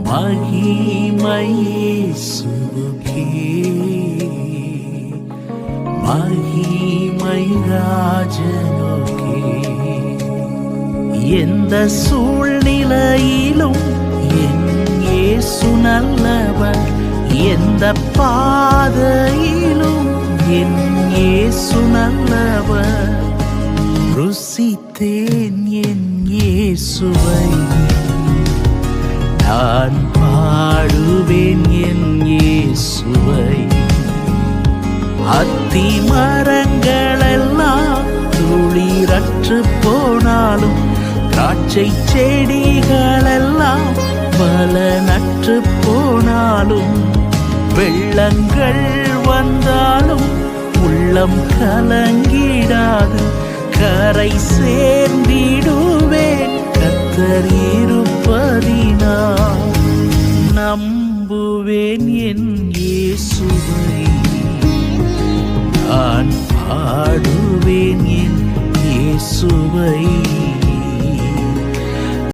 மகிமை இயேசுவுக்கே, மகிமை ராஜனுக்கே. எந்த சூழ்நிலையிலும் என் இயேசு நல்லவர், எந்த பாதையிலும் என் இயேசு நல்லவர். ருசித்தேன் என் இயேசுவை, நான் பாடுவேன் என் இயேசுவை. அத்தி மரங்களெல்லாம் துளிரற்று போனாலும், திராட்சை செடிகளெல்லாம் பலனற்று போனாலும், வெள்ளங்கள் வந்தாலும் உள்ளம் கலங்கிடாது, கரை சேர்ந்திடுவேன் கர்த்தர் இருப்பதினால். நம்புவேன் என் இயேசுவை, நான் பாடுவேன் என் இயேசுவை.